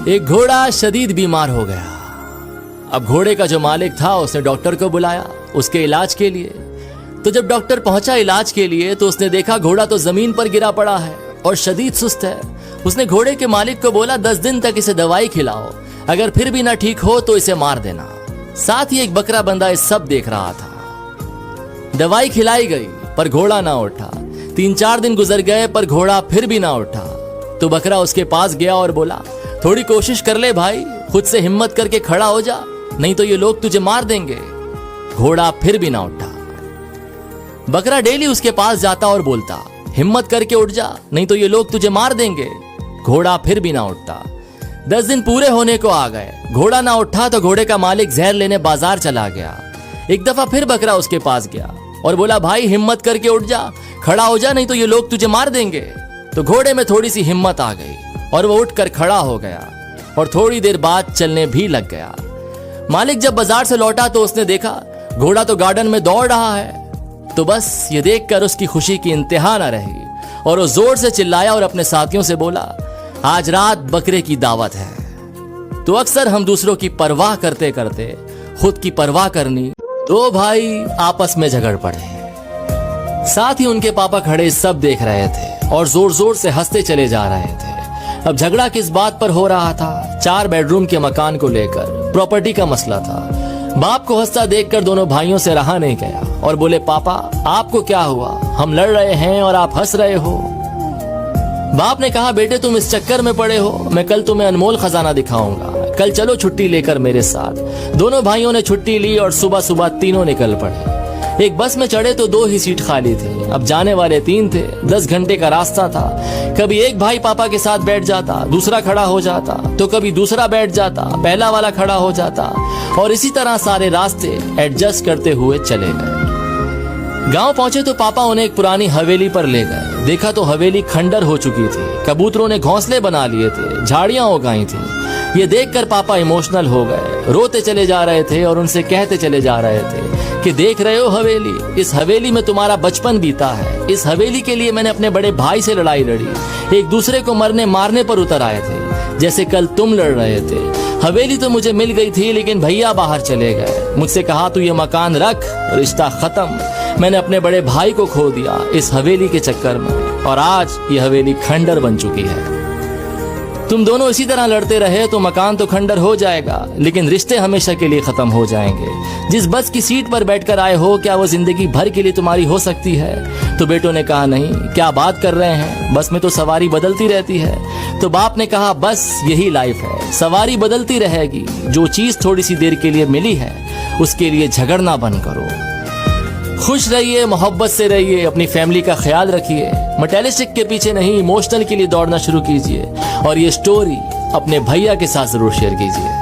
एक घोड़ा शदीद बीमार हो गया। अब घोड़े का जो मालिक था उसने डॉक्टर को बुलाया उसके इलाज के लिए। तो जब डॉक्टर पहुंचा इलाज के लिए तो उसने देखा घोड़ा तो जमीन पर गिरा पड़ा है और शदीद सुस्त है। उसने घोड़े के मालिक को बोला 10 दिन तक इसे दवाई खिलाओ, अगर फिर भी ना ठीक हो तो इसे मार देना। साथ ही एक बकरा बंदा इस सब देख रहा था। दवाई खिलाई गई पर घोड़ा ना उठा। 3-4 दिन गुजर गए पर घोड़ा फिर भी ना उठा। तो बकरा उसके पास गया और बोला थोड़ी कोशिश कर ले भाई, खुद से हिम्मत करके खड़ा हो जा, नहीं तो ये लोग तुझे मार देंगे। घोड़ा फिर भी ना उठा। बकरा डेली उसके पास जाता और बोलता हिम्मत करके उठ जा, नहीं तो ये लोग तुझे मार देंगे। घोड़ा फिर भी ना उठता। 10 दिन पूरे होने को आ गए, घोड़ा ना उठा तो घोड़े का मालिक जहर लेने बाजार चला गया। एक दफा फिर बकरा उसके पास गया और बोला भाई हिम्मत करके उठ जा, खड़ा हो जा, नहीं तो ये लोग तुझे मार देंगे। तो घोड़े में थोड़ी सी हिम्मत आ गई और वो उठकर खड़ा हो गया और थोड़ी देर बाद चलने भी लग गया। मालिक जब बाजार से लौटा तो उसने देखा घोड़ा तो गार्डन में दौड़ रहा है। तो बस ये देखकर उसकी खुशी की इंतहा न रही और वो जोर से चिल्लाया और अपने साथियों से बोला आज रात बकरे की दावत है। तो अक्सर हम दूसरों की परवाह करते करते खुद की परवाह करनी, दो भाई आपस में झगड़ पड़े। साथ ही उनके पापा खड़े सब देख रहे थे और जोर जोर से हंसते चले जा रहे थे। अब झगड़ा किस बात पर हो रहा था? 4 बेडरूम के मकान को लेकर प्रॉपर्टी का मसला था। बाप को हंसता देखकर दोनों भाइयों से रहा नहीं गया और बोले पापा आपको क्या हुआ, हम लड़ रहे हैं और आप हंस रहे हो। बाप ने कहा बेटे तुम इस चक्कर में पड़े हो, मैं कल तुम्हें अनमोल खजाना दिखाऊंगा, कल चलो छुट्टी लेकर मेरे साथ। दोनों भाइयों ने छुट्टी ली और सुबह सुबह तीनों निकल पड़े। एक बस में चढ़े तो 2 ही सीट खाली थी। अब जाने वाले 3 थे, 10 घंटे का रास्ता था। कभी एक भाई पापा के साथ बैठ जाता, दूसरा खड़ा हो जाता, तो कभी दूसरा बैठ जाता, पहला वाला खड़ा हो जाता और इसी तरह सारे रास्ते एडजस्ट करते हुए चले गए। गांव पहुंचे तो पापा उन्हें एक पुरानी हवेली पर ले गए। देखा तो हवेली खंडर हो चुकी थी, कबूतरों ने घोंसले बना लिए थे, झाड़ियां उगाई थी। ये देखकर पापा इमोशनल हो गए, रोते चले जा रहे थे और उनसे कहते चले जा रहे थे कि देख रहे हो हवेली, इस हवेली में तुम्हारा बचपन बीता है। इस हवेली के लिए मैंने अपने बड़े भाई से लड़ाई लड़ी, एक दूसरे को मरने मारने पर उतर आए थे, जैसे कल तुम लड़ रहे थे। हवेली तो मुझे मिल गई थी लेकिन भैया बाहर चले गए। मुझसे कहा तू ये मकान रख, रिश्ता खत्म। मैंने अपने बड़े भाई को खो दिया इस हवेली के चक्कर में और आज ये हवेली खंडर बन चुकी है। तुम दोनों इसी तरह लड़ते रहे तो मकान तो खंडर हो जाएगा लेकिन रिश्ते हमेशा के लिए खत्म हो जाएंगे। जिस बस की सीट पर बैठकर आए हो क्या वो जिंदगी भर के लिए तुम्हारी हो सकती है? तो बेटों ने कहा नहीं, क्या बात कर रहे हैं, बस में तो सवारी बदलती रहती है। तो बाप ने कहा बस यही लाइफ है, सवारी बदलती रहेगी। जो चीज थोड़ी सी देर के लिए मिली है उसके लिए झगड़ना बंद करो। खुश रहिए, मोहब्बत से रहिए, अपनी फैमिली का ख्याल रखिए। मटेरियलिस्टिक के पीछे नहीं, इमोशनल के लिए दौड़ना शुरू कीजिए और ये स्टोरी अपने भैया के साथ जरूर शेयर कीजिए।